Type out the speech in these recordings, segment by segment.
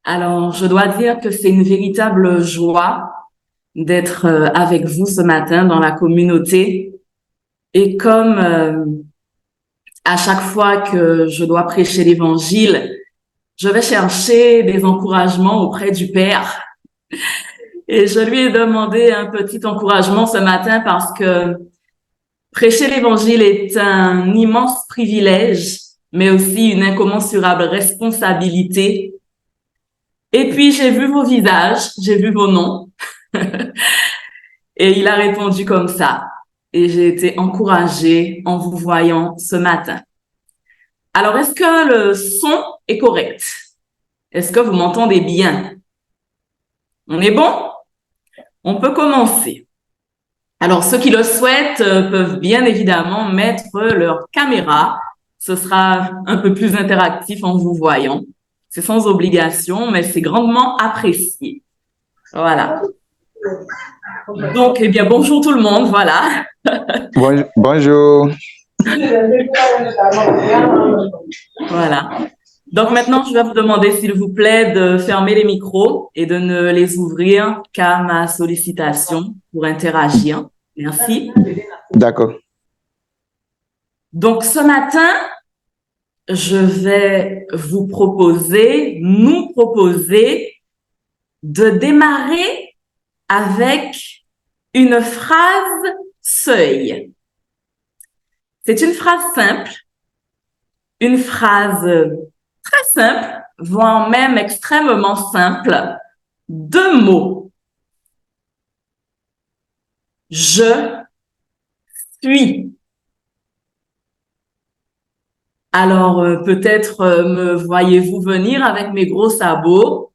Alors, je dois dire que c'est une véritable joie d'être avec vous ce matin dans la communauté. Et comme à chaque fois que je dois prêcher l'Évangile, je vais chercher des encouragements auprès du Père. Et je lui ai demandé un petit encouragement ce matin parce que prêcher l'Évangile est un immense privilège, mais aussi une incommensurable responsabilité. Et puis, j'ai vu vos visages, j'ai vu vos noms. Et il a répondu comme ça. Et j'ai été encouragée en vous voyant ce matin. Alors, est-ce que le son est correct? Est-ce que vous m'entendez bien? On est bon? On peut commencer. Alors, ceux qui le souhaitent peuvent bien évidemment mettre leur caméra. Ce sera un peu plus interactif en vous voyant. C'est sans obligation, mais c'est grandement apprécié. Voilà. Donc, eh bien, bonjour tout le monde, voilà. Bonjour. Voilà. Donc maintenant, je vais vous demander, s'il vous plaît, de fermer les micros et de ne les ouvrir qu'à ma sollicitation pour interagir. Merci. D'accord. Donc ce matin, je vais vous proposer, nous proposer de démarrer avec une phrase seuil. C'est une phrase simple, une phrase très simple, voire même extrêmement simple, 2 mots. Je suis. Alors, peut-être me voyez-vous venir avec mes gros sabots.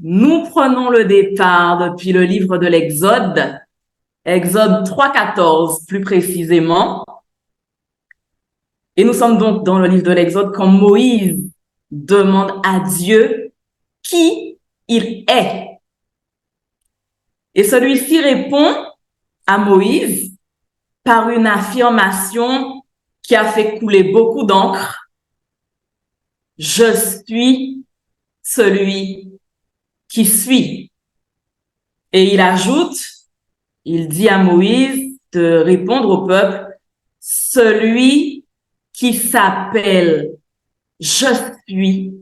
Nous prenons le départ depuis le livre de l'Exode, Exode 3,14 plus précisément. Et nous sommes donc dans le livre de l'Exode quand Moïse demande à Dieu qui il est. Et celui-ci répond à Moïse par une affirmation qui a fait couler beaucoup d'encre. Je suis celui qui suis. Et il ajoute, il dit à Moïse de répondre au peuple, celui qui s'appelle Je suis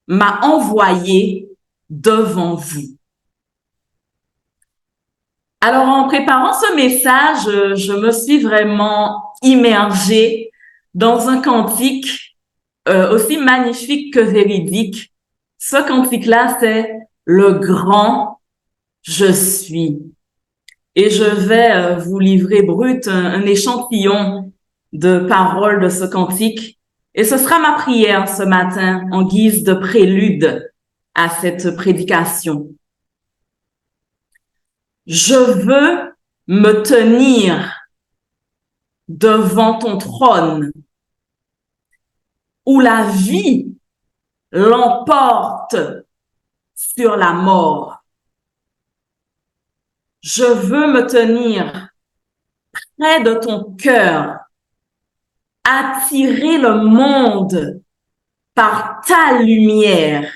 m'a envoyé devant vous. Alors, en préparant ce message, je me suis vraiment immergée dans un cantique aussi magnifique que véridique. Ce cantique-là, c'est le grand je suis. Et je vais vous livrer brut un échantillon de paroles de ce cantique. Et ce sera ma prière ce matin en guise de prélude à cette prédication. Je veux me tenir devant ton trône où la vie l'emporte sur la mort. Je veux me tenir près de ton cœur, attirer le monde par ta lumière,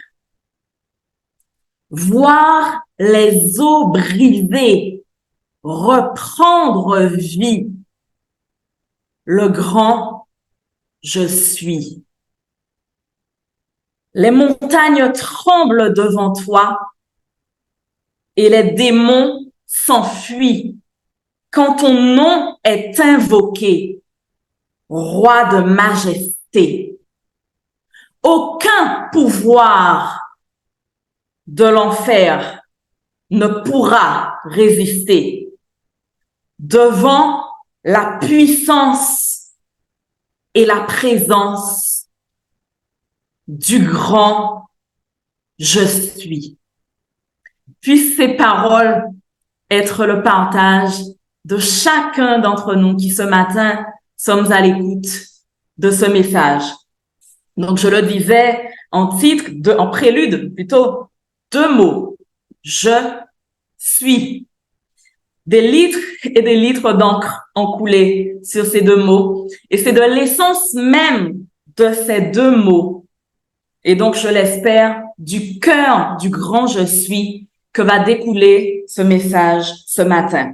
voir les eaux brisées reprendre vie. Le grand je suis. Les montagnes tremblent devant toi et les démons s'enfuient quand ton nom est invoqué, roi de majesté. Aucun pouvoir de l'enfer ne pourra résister devant la puissance et la présence du grand je suis. Puissent ces paroles être le partage de chacun d'entre nous qui ce matin sommes à l'écoute de ce message. Donc, je le disais en titre, en prélude plutôt, 2 mots. Je suis. Des litres et des litres d'encre ont coulé sur ces 2 mots. Et c'est de l'essence même de ces 2 mots. Et donc, je l'espère, du cœur du grand je suis que va découler ce message ce matin.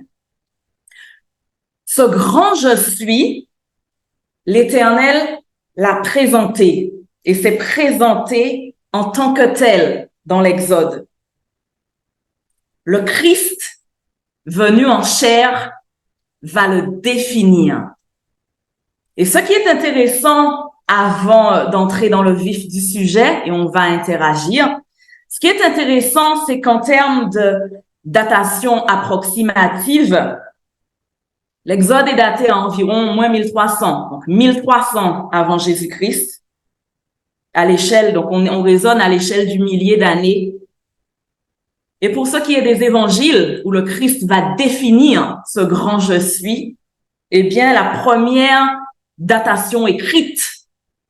Ce grand je suis, l'Éternel l'a présenté et s'est présenté en tant que tel dans l'Exode. Le Christ, venu en chair, va le définir. Et ce qui est intéressant avant d'entrer dans le vif du sujet, et on va interagir, ce qui est intéressant, c'est qu'en termes de datation approximative, l'Exode est daté à environ moins 1300, donc 1300 avant Jésus-Christ, à l'échelle, donc on raisonne à l'échelle du millier d'années. Et pour ce qui est des évangiles, où le Christ va définir ce grand je suis, eh bien, la première datation écrite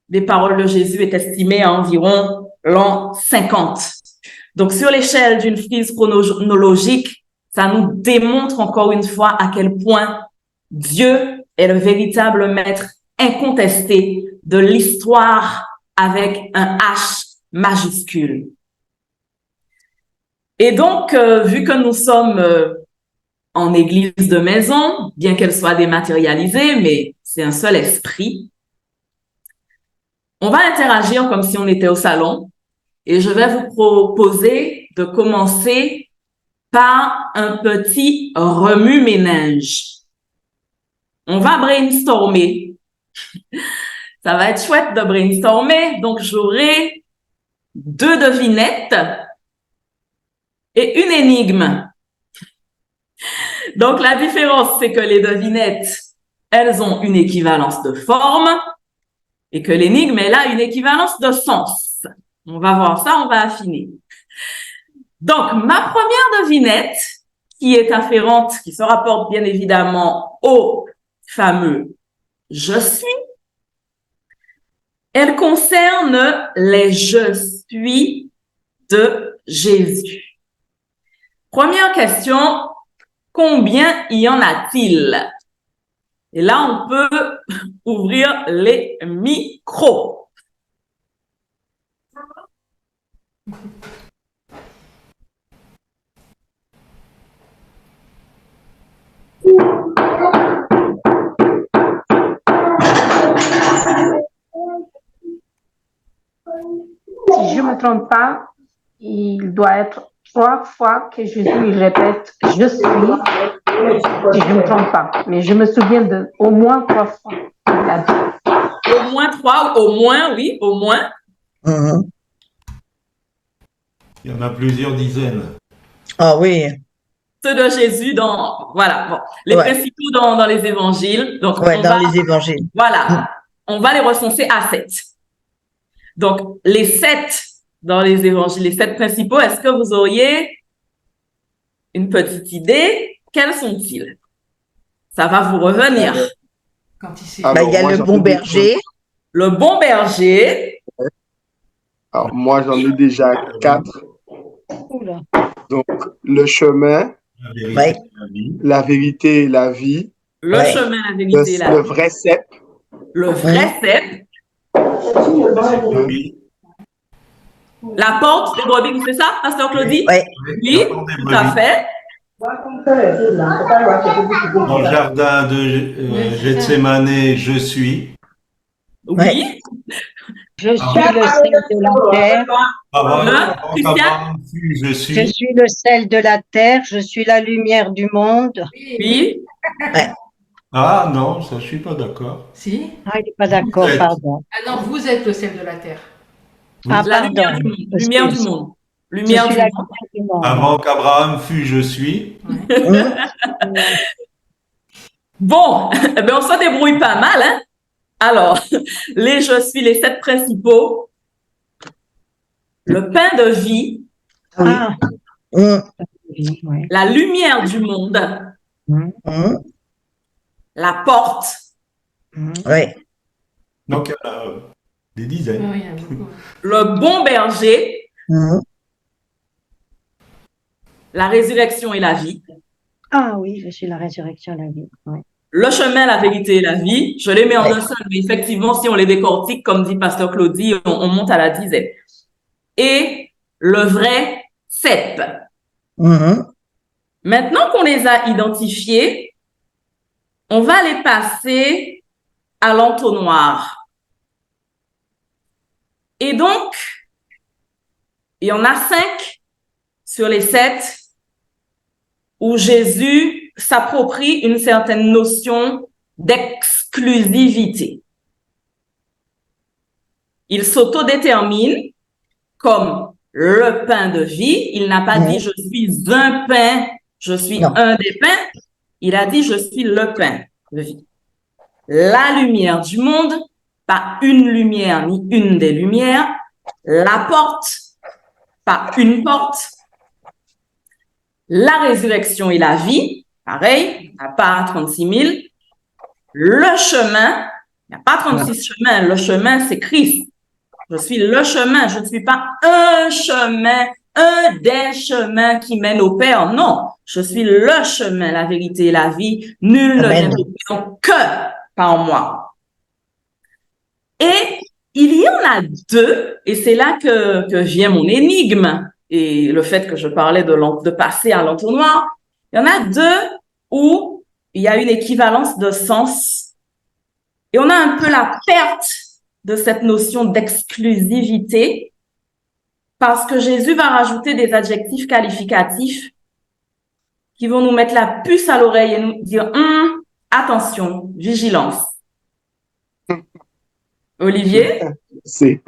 des paroles de Jésus est estimée à environ l'an 50. Donc, sur l'échelle d'une frise chronologique, ça nous démontre encore une fois à quel point Dieu est le véritable maître incontesté de l'histoire avec un H majuscule. Et donc, vu que nous sommes en église de maison, bien qu'elle soit dématérialisée, mais c'est un seul esprit, on va interagir comme si on était au salon et je vais vous proposer de commencer par un petit remue-ménage. On va brainstormer. Ça va être chouette de brainstormer. Donc, j'aurai 2 devinettes et une énigme. Donc, la différence, c'est que les devinettes, elles ont une équivalence de forme et que l'énigme, elle a une équivalence de sens. On va voir ça, on va affiner. Donc, ma première devinette, qui est afférente, qui se rapporte bien évidemment au fameux « je suis », elle concerne les « je suis » de Jésus. Première question, combien y en a-t-il? Et là, on peut ouvrir les micros. Si je ne me trompe pas, il doit être 3 fois que Jésus répète « je suis », si je ne me trompe pas. Mais je me souviens de au moins 3 fois qu'il a dit. Au moins 3, au moins, oui, au moins. Il y en a plusieurs dizaines. Ah oui. Ceux de Jésus voilà, bon, les principaux dans les évangiles. Donc, les évangiles. Voilà, on va les recenser à 7. Donc, les 7 dans les évangiles, les 7 principaux, est-ce que vous auriez une petite idée? Quels sont-ils? Ça va vous revenir. Il y a le bon berger. Le bon berger. Alors, moi, j'en ai déjà 4. Donc, le chemin, la vérité et la vie. Le chemin, la vérité et la vie. Le vrai cep. Le vrai cep. La porte des brebis, c'est ça, Pasteur Claudie? Oui, tout à fait. Dans le jardin de Gethsémane, je suis. Oui. Je suis le sel de la terre. Je suis. Je suis le sel de la terre. Je suis la lumière du monde. Oui. Ah non, ça je suis pas d'accord. Si. Ah, il n'est pas d'accord, pardon. Ah non, vous êtes le sel de la terre. Ah, La pardon. lumière du monde. Lumière du monde. Avant qu'Abraham fût, je suis. Bon, on se débrouille pas mal, hein? Alors, je suis les 7 principaux. Le pain de vie. Ah. La lumière du monde. La porte. Donc, il y en a des dizaines. Oui, il y en a beaucoup. Le bon berger. La résurrection et la vie. Ah oui, je suis la résurrection et la vie. Ouais. Le chemin, la vérité et la vie. Je les mets en un seul, mais effectivement, si on les décortique, comme dit Pasteur Claudie, on monte à la dizaine. Et le vrai cep. Maintenant qu'on les a identifiés, on va les passer à l'entonnoir. Et donc, il y en a 5 sur les 7 où Jésus s'approprie une certaine notion d'exclusivité. Il s'autodétermine comme le pain de vie. Il n'a pas dit « je suis un pain, je suis un des pains ». Il a dit « je suis le pain de vie ». La lumière du monde, pas une lumière ni une des lumières. La porte, pas une porte. La résurrection et la vie, pareil, il n'y a pas 36 000. Le chemin, il n'y a pas 36 chemins, le chemin c'est Christ. Je suis le chemin, je ne suis pas un chemin, un des chemins qui mènent au Père. Non, je suis le chemin, la vérité et la vie. Nul ne vient au Père que par moi. Et il y en a 2, et c'est là que vient mon énigme, et le fait que je parlais de passer à l'entonnoir. Il y en a 2 où il y a une équivalence de sens, et on a un peu la perte de cette notion d'exclusivité, parce que Jésus va rajouter des adjectifs qualificatifs qui vont nous mettre la puce à l'oreille et nous dire attention, vigilance. Olivier? C'est.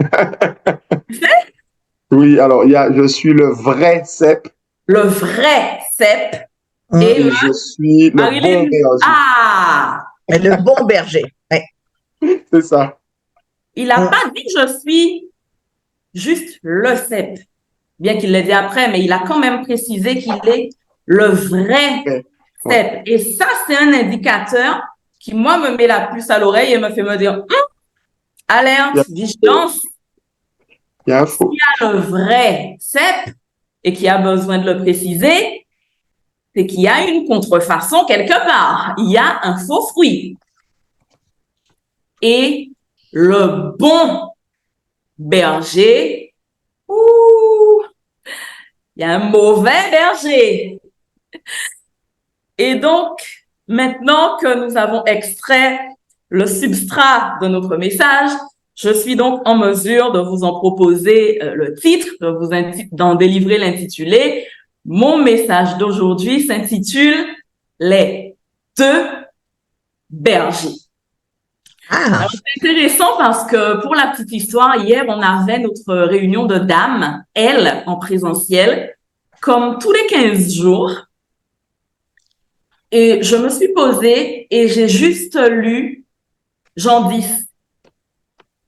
Oui, alors je suis le vrai cep. Le vrai cep. Et je suis le bon berger. Ah! Le bon berger. Ouais. C'est ça. Il n'a pas dit je suis juste le cep, bien qu'il l'ait dit après, mais il a quand même précisé qu'il est le vrai cep. Et ça, c'est un indicateur qui, moi, me met la puce à l'oreille et me fait me dire alerte, vigilance. Il y a un faux. S'il y a le vrai cep et qui a besoin de le préciser, c'est qu'il y a une contrefaçon quelque part. Il y a un faux fruit. Et le bon berger, il y a un mauvais berger. Et donc, maintenant que nous avons extrait le substrat de notre message, je suis donc en mesure de vous en proposer le titre, d'en délivrer l'intitulé. Mon message d'aujourd'hui s'intitule « Les 2 bergers ». Alors, c'est intéressant parce que pour la petite histoire, hier, on avait notre réunion de dames, elle, en présentiel, comme tous les 15 jours. Et je me suis posée et j'ai juste lu Jean 10,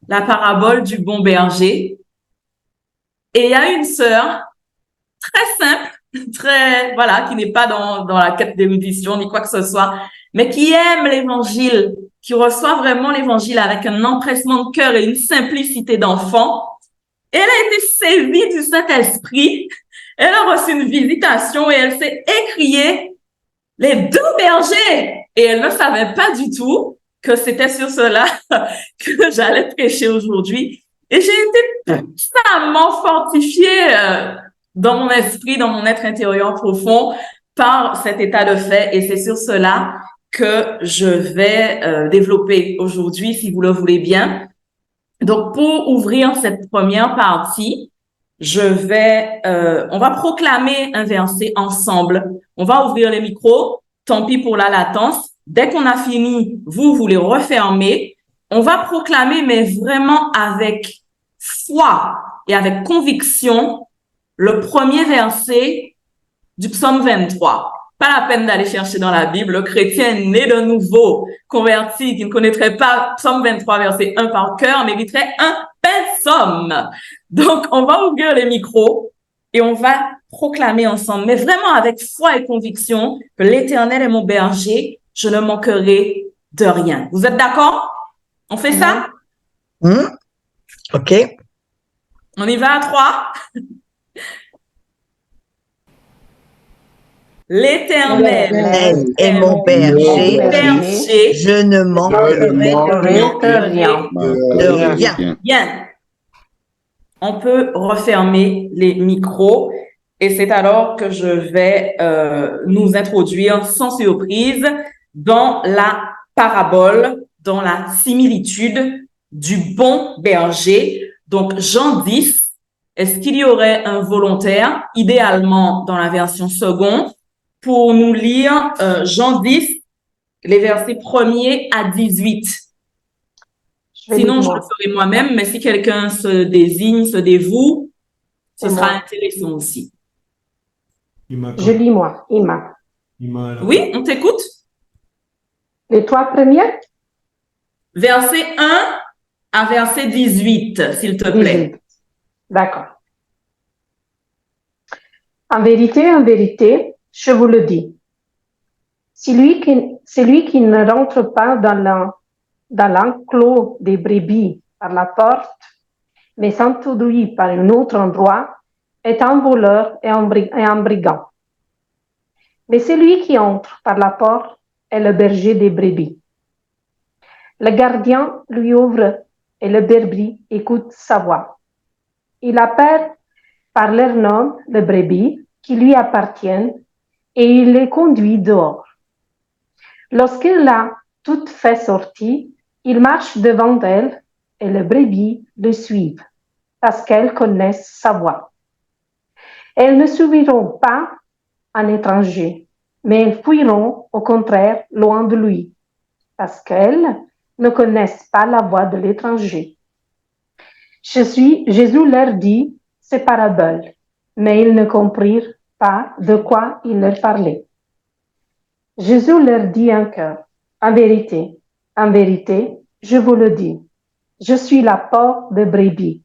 la parabole du bon berger. Et il y a une sœur très simple, qui n'est pas dans la quête d'érudition ni quoi que ce soit, mais qui aime l'évangile, qui reçoit vraiment l'évangile avec un empressement de cœur et une simplicité d'enfant. Elle a été saisie du Saint-Esprit. Elle a reçu une visitation et elle s'est écriée les 2 bergers. Et elle ne savait pas du tout que c'était sur cela que j'allais prêcher aujourd'hui. Et j'ai été puissamment fortifiée dans mon esprit, dans mon être intérieur profond par cet état de fait. Et c'est sur cela que je vais développer aujourd'hui, si vous le voulez bien. Donc, pour ouvrir cette première partie, on va proclamer un verset ensemble. On va ouvrir les micros, tant pis pour la latence. Dès qu'on a fini, vous les refermez. On va proclamer, mais vraiment avec foi et avec conviction, le premier verset du psaume 23. Pas la peine d'aller chercher dans la Bible. Le chrétien né de nouveau, converti, qui ne connaîtrait pas psaume 23, verset 1 par cœur, mériterait un psaume. Donc, on va ouvrir les micros et on va proclamer ensemble, mais vraiment avec foi et conviction, que l'Éternel est mon berger, je ne manquerai de rien. Vous êtes d'accord? On fait ça? OK. On y va à 3. L'Éternel est mon berger, je ne manquerai de rien. Bien. On peut refermer les micros et c'est alors que je vais nous introduire sans surprise dans la parabole, dans la similitude du bon berger. Donc, Jean 10, est-ce qu'il y aurait un volontaire, idéalement dans la version seconde, pour nous lire Jean 10, les versets 1er à 18? Sinon, je le ferai moi-même, mais si quelqu'un se désigne, se dévoue, ce sera intéressant aussi. Je lis moi, Ima. Oui, on t'écoute. Les 3 premiers? Verset 1 à verset 18, s'il te plaît. 18. D'accord. En vérité, je vous le dis. Celui qui ne rentre pas dans l'enclos des brebis par la porte, mais s'introduit par un autre endroit, est un voleur et un brigand. Mais celui qui entre par la porte est le berger des brebis. Le gardien lui ouvre et le brebis écoute sa voix. Il appelle par leur nom les brebis qui lui appartiennent et il les conduit dehors. Lorsqu'il a toutes fait sortir, il marche devant elles et les brebis le suivent parce qu'elles connaissent sa voix. Elles ne suivront pas un étranger, mais elles fuiront au contraire loin de lui parce qu'elles ne connaissent pas la voix de l'étranger. Jésus leur dit ces paraboles, mais ils ne comprirent pas de quoi il leur parlait. Jésus leur dit encore, en vérité, je vous le dis, je suis la porte des brebis.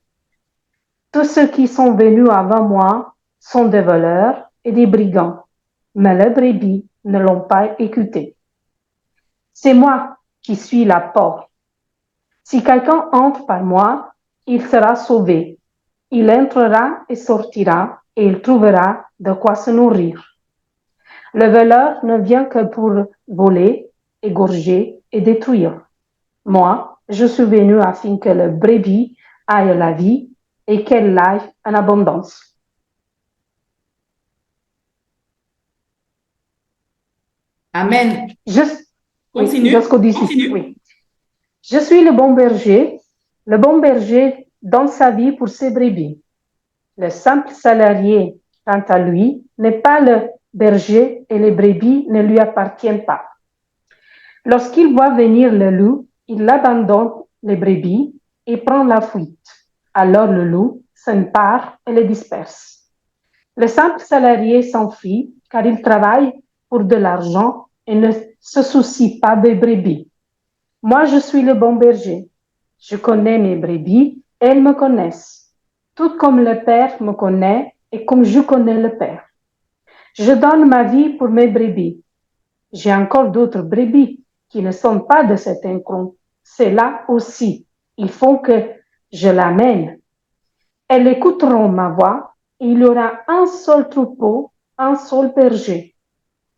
Tous ceux qui sont venus avant moi sont des voleurs et des brigands, mais les brebis ne l'ont pas écouté. C'est moi qui suis la porte. Si quelqu'un entre par moi, il sera sauvé. Il entrera et sortira et il trouvera de quoi se nourrir. Le voleur ne vient que pour voler, égorger et détruire. Moi, je suis venu afin que le brebis aille la vie et qu'elle aille en abondance. Amen. Continue. Jusqu'au 18. Oui. Je suis le bon berger. Le bon berger donne sa vie pour ses brebis. Le simple salarié, quant à lui, n'est pas le berger et les brebis ne lui appartiennent pas. Lorsqu'il voit venir le loup, il abandonne les brebis et prend la fuite. Alors le loup s'empare et les disperse. Le simple salarié s'enfuit car il travaille pour de l'argent et ne se soucie pas des brebis. Moi, je suis le bon berger. Je connais mes brebis et elles me connaissent. Tout comme le Père me connaît et comme je connais le Père. Je donne ma vie pour mes brebis. J'ai encore d'autres brebis qui ne sont pas de cet enclos. C'est-là aussi. Il faut que je l'amène. Elles écouteront ma voix et il y aura un seul troupeau, un seul berger.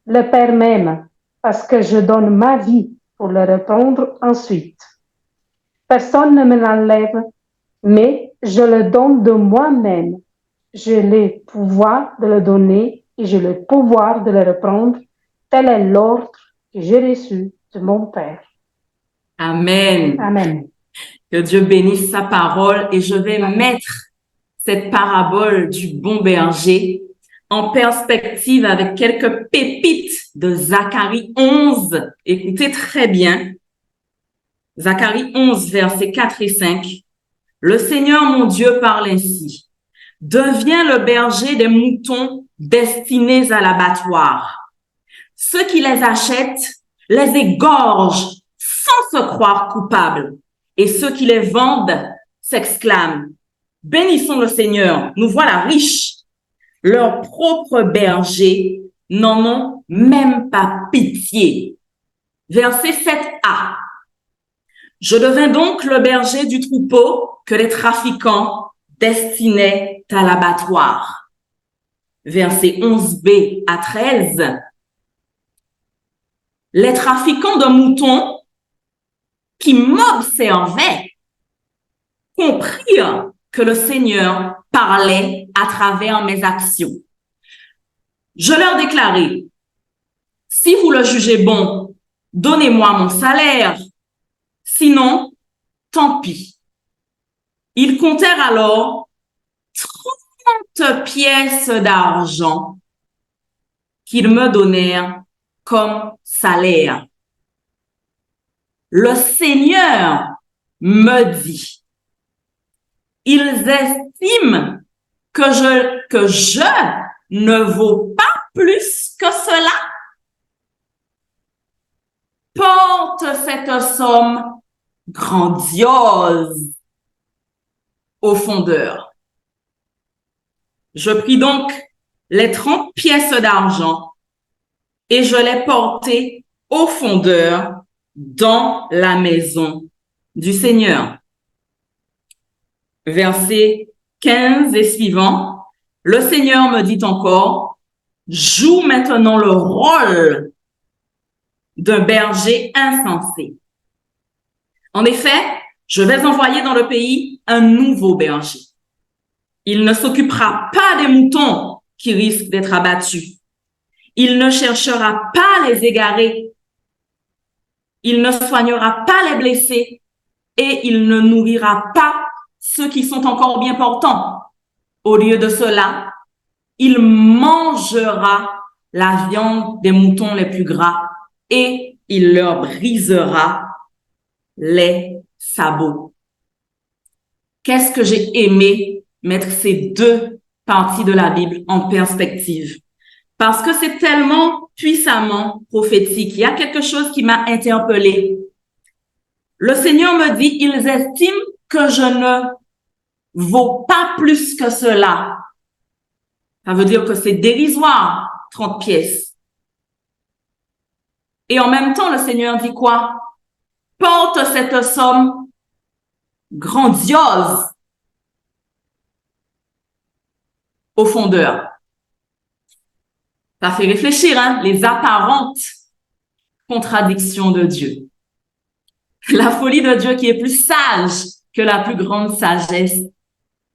Le Père m'aime parce que je donne ma vie pour le reprendre ensuite. Personne ne me l'enlève, mais je le donne de moi-même. J'ai le pouvoir de le donner et j'ai le pouvoir de le reprendre. Tel est l'ordre que j'ai reçu de mon Père. Amen. Amen. Que Dieu bénisse sa parole et je vais mettre cette parabole du bon berger en perspective avec quelques pépites de Zacharie 11. Écoutez très bien. Zacharie 11, versets 4 et 5. Le Seigneur mon Dieu parle ainsi. Deviens le berger des moutons destinés à l'abattoir. Ceux qui les achètent les égorgent sans se croire coupables. Et ceux qui les vendent s'exclament. Bénissons le Seigneur, nous voilà riches. Leurs propres bergers n'en ont même pas pitié. Verset 7a. Je devins donc le berger du troupeau que les trafiquants destinaient à l'abattoir. Verset 11b à 13. Les trafiquants de moutons qui m'observaient comprirent que le Seigneur parlait à travers mes actions. Je leur déclarai, si vous le jugez bon, donnez-moi mon salaire. Sinon, tant pis. Ils comptèrent alors 30 pièces d'argent qu'ils me donnèrent comme salaire. Le Seigneur me dit, ils estiment que je ne vaux pas plus que cela. Porte cette somme grandiose au fondeur. Je pris donc les 30 pièces d'argent et je les portai au fondeur dans la maison du Seigneur. Versets 15 et suivants, le Seigneur me dit encore, joue maintenant le rôle d'un berger insensé. En effet, je vais envoyer dans le pays un nouveau berger. Il ne s'occupera pas des moutons qui risquent d'être abattus. Il ne cherchera pas les égarés. Il ne soignera pas les blessés et il ne nourrira pas ceux qui sont encore bien portants. Au lieu de cela, il mangera la viande des moutons les plus gras et il leur brisera les sabots. Qu'est-ce que j'ai aimé mettre ces deux parties de la Bible en perspective? Parce que c'est tellement puissamment prophétique. Il y a quelque chose qui m'a interpellée. Le Seigneur me dit, ils estiment que je ne vaux pas plus que cela. Ça veut dire que c'est dérisoire, 30 pièces. Et en même temps, le Seigneur dit quoi? Porte cette somme grandiose au fondeur. Ça fait réfléchir, hein, les apparentes contradictions de Dieu. La folie de Dieu qui est plus sage que la plus grande sagesse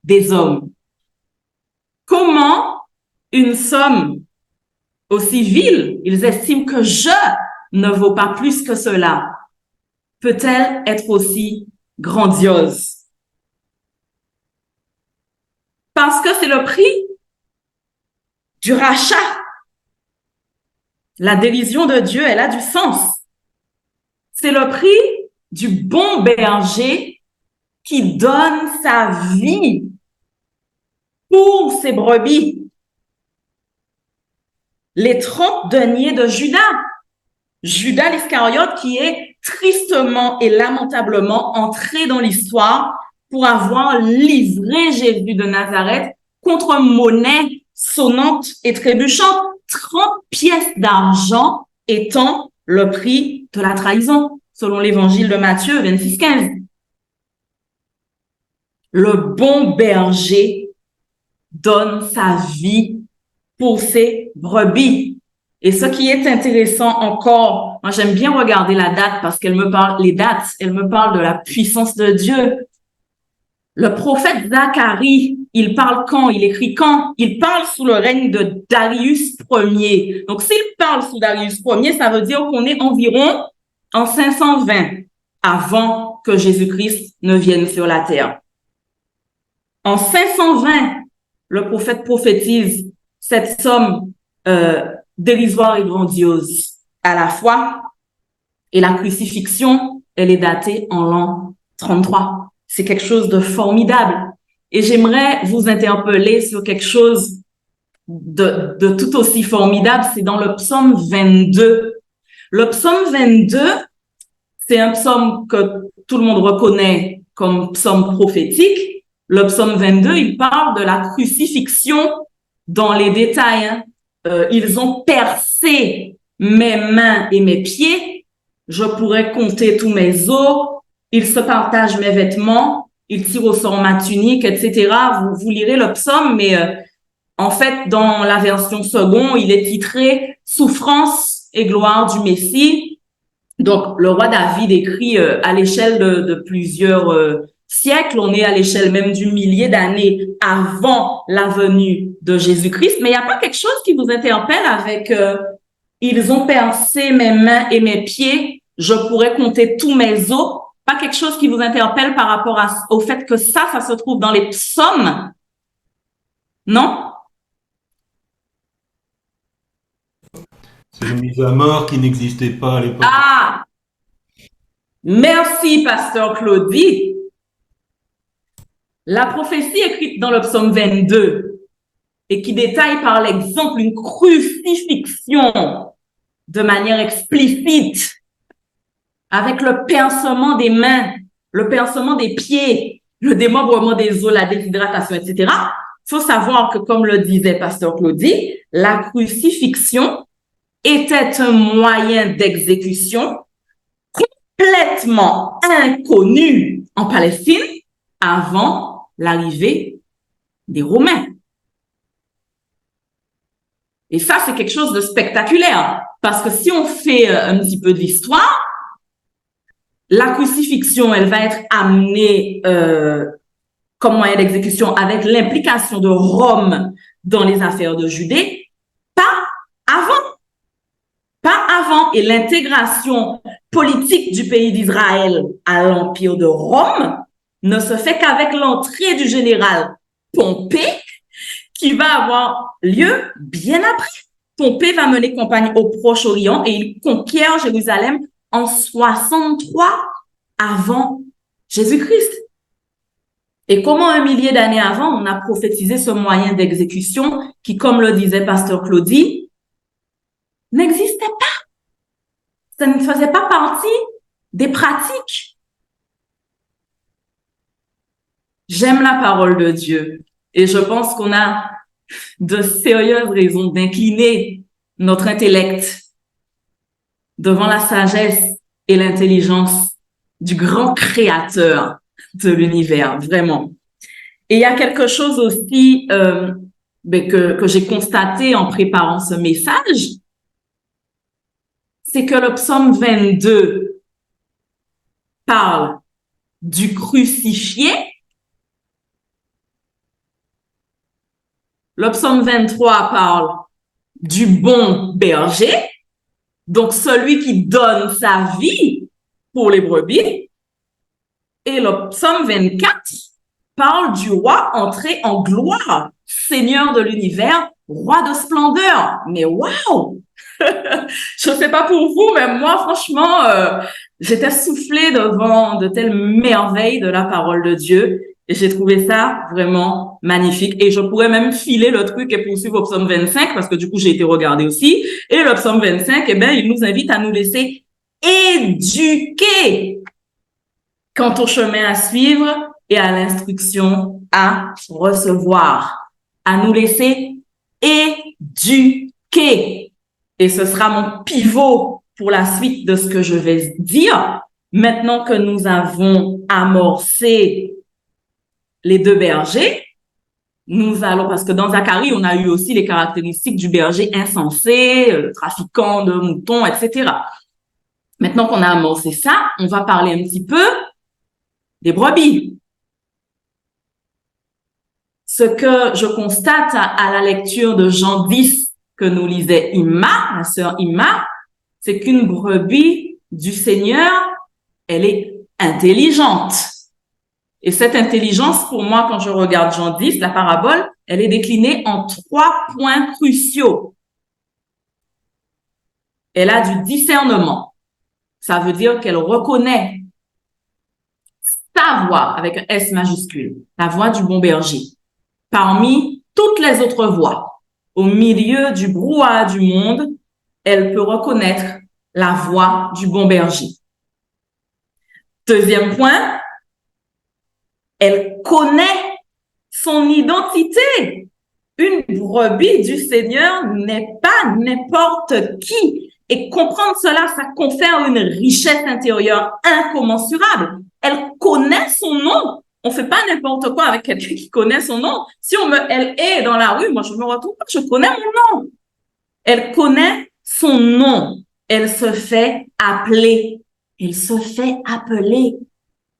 des hommes. Comment une somme aussi vile, ils estiment que je ne vaux pas plus que cela, peut-elle être aussi grandiose? Parce que c'est le prix du rachat. La dérision de Dieu, elle a du sens. C'est le prix du bon berger qui donne sa vie pour ses brebis. Les 30 deniers de Judas. Judas l'Iscariote qui est tristement et lamentablement entré dans l'histoire pour avoir livré Jésus de Nazareth contre monnaie sonnante et trébuchante. 30 pièces d'argent étant le prix de la trahison, selon l'évangile de Matthieu 26-15. Le bon berger donne sa vie pour ses brebis. Et ce qui est intéressant encore, moi j'aime bien regarder la date parce qu'elle me parle, les dates, elle me parle de la puissance de Dieu. Le prophète Zacharie, il parle quand? Il écrit quand? Il parle sous le règne de Darius Ier. Donc, s'il parle sous Darius Ier, ça veut dire qu'on est environ en 520 avant que Jésus-Christ ne vienne sur la terre. En 520, le prophète prophétise cette somme dérisoire et grandiose à la fois. Et la crucifixion, elle est datée en l'an 33. C'est quelque chose de formidable. Et j'aimerais vous interpeller sur quelque chose de tout aussi formidable. C'est dans le psaume 22. Le psaume 22, c'est un psaume que tout le monde reconnaît comme psaume prophétique. Le psaume 22, il parle de la crucifixion dans les détails. Hein. Ils ont percé mes mains et mes pieds. Je pourrais compter tous mes os. Ils se partagent mes vêtements, ils tirent au sort ma tunique, etc. Vous lirez le psaume, mais en fait, dans la version second, il est titré « Souffrance et gloire du Messie ». Donc, le roi David écrit à l'échelle de plusieurs siècles, on est à l'échelle même du millier d'années avant la venue de Jésus-Christ. Mais il n'y a pas quelque chose qui vous interpelle avec ils ont percé mes mains et mes pieds, je pourrais compter tous mes os. Pas quelque chose qui vous interpelle par rapport au fait que ça se trouve dans les psaumes? Non? C'est une mise à mort qui n'existait pas à l'époque. Ah! Merci, pasteur Claudie. La prophétie écrite dans le psaume 22 et qui détaille par l'exemple une crucifixion de manière explicite avec le pincement des mains, le pincement des pieds, le démembrement des os, la déshydratation, etc. Il faut savoir que, comme le disait pasteur Claudie, la crucifixion était un moyen d'exécution complètement inconnu en Palestine avant l'arrivée des Romains. Et ça, c'est quelque chose de spectaculaire, parce que si on fait un petit peu d'histoire, la crucifixion, elle va être amenée comme moyen d'exécution avec l'implication de Rome dans les affaires de Judée, pas avant. Pas avant. Et l'intégration politique du pays d'Israël à l'Empire de Rome ne se fait qu'avec l'entrée du général Pompée, qui va avoir lieu bien après. Pompée va mener campagne au Proche-Orient et il conquiert Jérusalem en 63 avant Jésus-Christ. Et comment un millier d'années avant, on a prophétisé ce moyen d'exécution qui, comme le disait pasteur Claudie, n'existait pas. Ça ne faisait pas partie des pratiques. J'aime la parole de Dieu et je pense qu'on a de sérieuses raisons d'incliner notre intellect devant la sagesse et l'intelligence du grand créateur de l'univers, vraiment. Et il y a quelque chose aussi que j'ai constaté en préparant ce message, c'est que le psaume 22 parle du crucifié. Le psaume 23 parle du bon berger, donc celui qui donne sa vie pour les brebis. Et le psaume 24 parle du roi entré en gloire, Seigneur de l'univers, roi de splendeur. Mais waouh! Je sais pas pour vous, mais moi, franchement, j'étais soufflée devant de telles merveilles de la parole de Dieu. Et j'ai trouvé ça vraiment magnifique. Et je pourrais même filer le truc et poursuivre au psaume 25, parce que du coup, j'ai été regarder aussi. Et le psaume 25, eh ben, il nous invite à nous laisser éduquer quant au chemin à suivre et à l'instruction à recevoir. À nous laisser éduquer. Et ce sera mon pivot pour la suite de ce que je vais dire. Maintenant que nous avons amorcé les deux bergers, nous allons, parce que dans Zacharie, on a eu aussi les caractéristiques du berger insensé, trafiquant de moutons, etc. Maintenant qu'on a amorcé ça, on va parler un petit peu des brebis. Ce que je constate à la lecture de Jean 10, que nous lisait Imma, la sœur Imma, c'est qu'une brebis du Seigneur, elle est intelligente. Et cette intelligence, pour moi, quand je regarde Jean 10, la parabole, elle est déclinée en 3 points cruciaux. Elle a du discernement. Ça veut dire qu'elle reconnaît sa voix, avec un S majuscule, la voix du bon berger, parmi toutes les autres voix. Au milieu du brouhaha du monde, elle peut reconnaître la voix du bon berger. Deuxième point, elle connaît son identité. Une brebis du Seigneur n'est pas n'importe qui. Et comprendre cela, ça confère une richesse intérieure incommensurable. Elle connaît son nom. On fait pas n'importe quoi avec quelqu'un qui connaît son nom. Si elle est dans la rue, moi je me retrouve pas, je connais mon nom. Elle connaît son nom. Elle se fait appeler. Elle se fait appeler.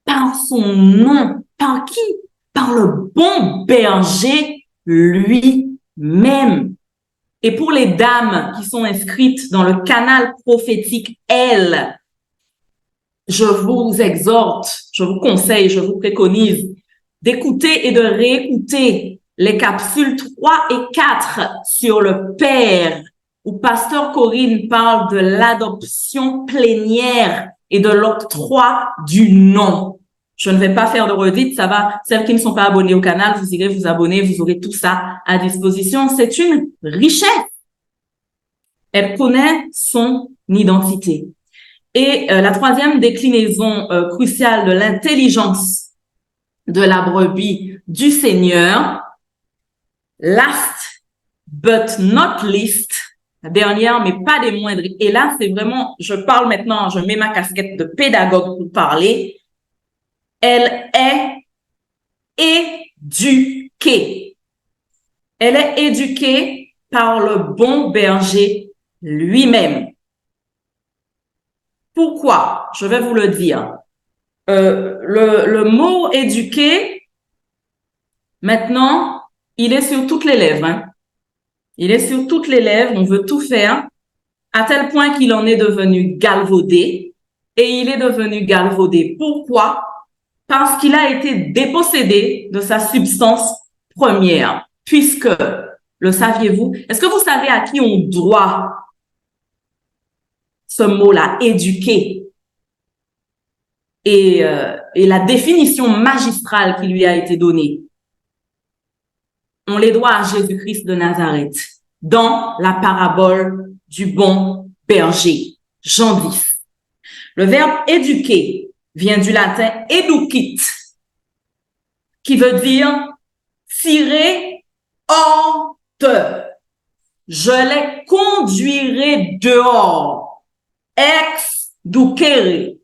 par son nom. Par qui? Par le bon berger lui-même. Et pour les dames qui sont inscrites dans le canal prophétique L, je vous exhorte, je vous conseille, je vous préconise d'écouter et de réécouter les capsules 3 et 4 sur le Père, où Pasteur Corinne parle de l'adoption plénière et de l'octroi du nom. Je ne vais pas faire de redite, ça va. Celles qui ne sont pas abonnées au canal, vous irez vous abonner, vous aurez tout ça à disposition. C'est une richesse. Elle connaît son identité. Et la troisième déclinaison cruciale de l'intelligence de la brebis du Seigneur, last but not least, la dernière mais pas des moindres. Et là, c'est vraiment, je parle maintenant, je mets ma casquette de pédagogue pour parler. Elle est éduquée. Elle est éduquée par le bon berger lui-même. Pourquoi? Je vais vous le dire. Le mot éduqué, maintenant, il est sur toutes les lèvres. Hein. Il est sur toutes les lèvres, on veut tout faire, à tel point qu'il en est devenu galvaudé. Et il est devenu galvaudé. Pourquoi? Parce qu'il a été dépossédé de sa substance première. Puisque, le saviez-vous, est-ce que vous savez à qui on doit ce mot-là, éduqué? Et la définition magistrale qui lui a été donnée. On les doit à Jésus-Christ de Nazareth, dans la parabole du bon berger, Jean 10. Le verbe éduquer vient du latin educit, qui veut dire tirer hors de. Je les conduirai dehors, ex ducere,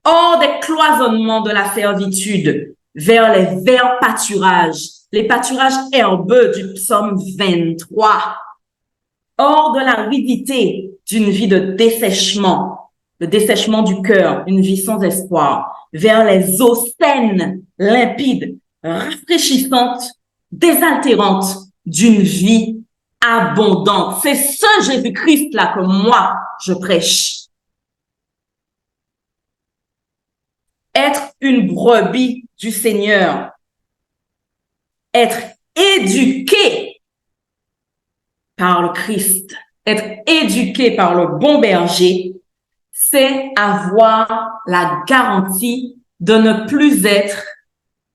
hors des cloisonnements de la servitude, vers les verts pâturages, les pâturages herbeux du psaume 23, hors de l'aridité d'une vie de dessèchement, le dessèchement du cœur, une vie sans espoir, vers les eaux saines, limpides, rafraîchissantes, désaltérantes d'une vie abondante. C'est ce Jésus-Christ-là que moi, je prêche. Être une brebis du Seigneur, être éduqué par le Christ, être éduqué par le bon berger, c'est avoir la garantie de ne plus être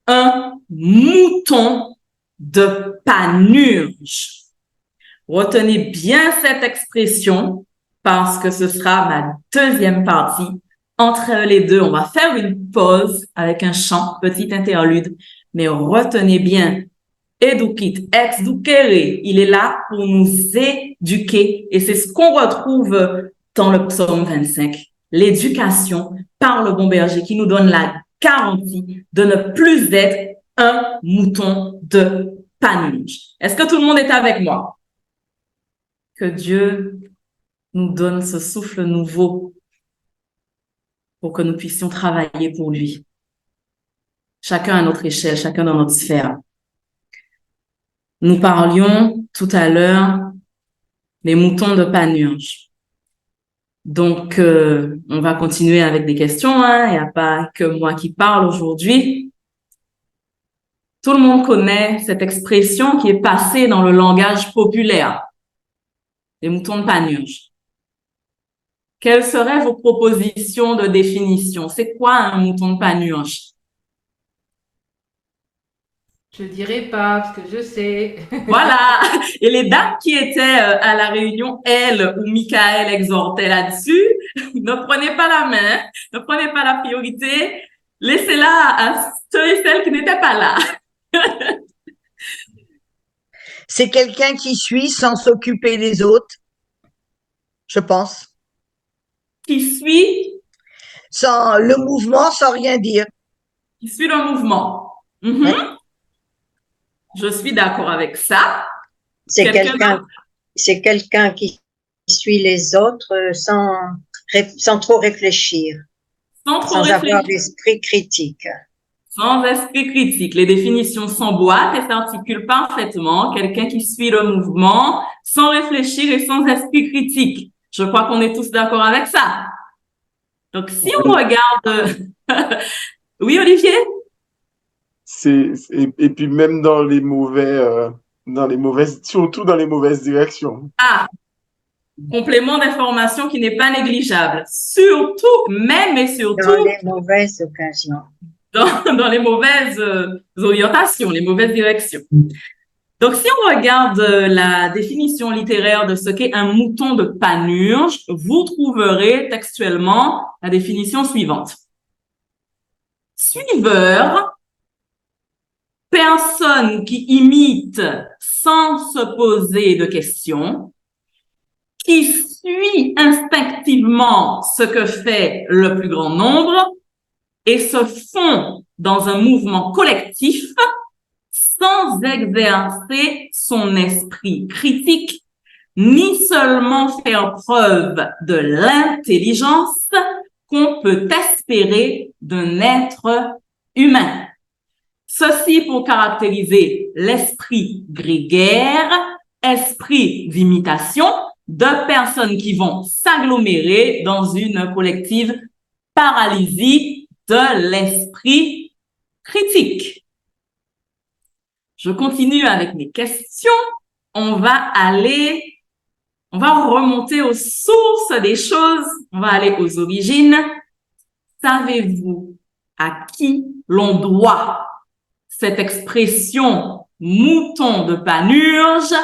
un mouton de panurge. Retenez bien cette expression parce que ce sera ma deuxième partie. Entre les deux, on va faire une pause avec un chant, petit interlude, mais retenez bien, educit, ex ducere, il est là pour nous éduquer et c'est ce qu'on retrouve dans le psaume 25, l'éducation par le bon berger qui nous donne la garantie de ne plus être un mouton de panurge. Est-ce que tout le monde est avec moi? Que Dieu nous donne ce souffle nouveau pour que nous puissions travailler pour lui. Chacun à notre échelle, chacun dans notre sphère. Nous parlions tout à l'heure des moutons de panurge. Donc, on va continuer avec des questions. Il n'y a pas que moi qui parle aujourd'hui. Tout le monde connaît cette expression qui est passée dans le langage populaire. Les moutons de panurge. Quelles seraient vos propositions de définition? C'est quoi un mouton de panurge? Je dirais pas, parce que je sais. Voilà. Et les dames qui étaient à la réunion, où Michael exhortait là-dessus, ne prenez pas la main, ne prenez pas la priorité, laissez-la à ceux et celles qui n'étaient pas là. C'est quelqu'un qui suit sans s'occuper des autres, je pense. Qui suit? Sans le mouvement, sans rien dire. Qui suit le mouvement. Ouais. Je suis d'accord avec ça. C'est quelqu'un qui suit les autres sans trop réfléchir. sans trop Sans avoir réfléchir, d'esprit critique. sans esprit critique. Les définitions s'emboîtent et s'articulent parfaitement. Quelqu'un qui suit le mouvement sans réfléchir et sans esprit critique. Je crois qu'on est tous d'accord avec ça. Donc, si on regarde... Oui, Olivier? Et puis même dans les mauvaises, surtout dans les mauvaises directions. Ah, complément d'information qui n'est pas négligeable. Surtout, même et surtout... Dans les mauvaises occasions. Dans les mauvaises orientations, les mauvaises directions. Donc, si on regarde la définition littéraire de ce qu'est un mouton de Panurge, vous trouverez textuellement la définition suivante. Suiveur, personne qui imite sans se poser de questions, qui suit instinctivement ce que fait le plus grand nombre et se fond dans un mouvement collectif sans exercer son esprit critique, ni seulement faire preuve de l'intelligence qu'on peut espérer d'un être humain. Ceci pour caractériser l'esprit grégaire, esprit d'imitation de personnes qui vont s'agglomérer dans une collective paralysie de l'esprit critique. Je continue avec mes questions. On va remonter aux sources des choses. On va aller aux origines. Savez-vous à qui l'on doit cette expression mouton de Panurge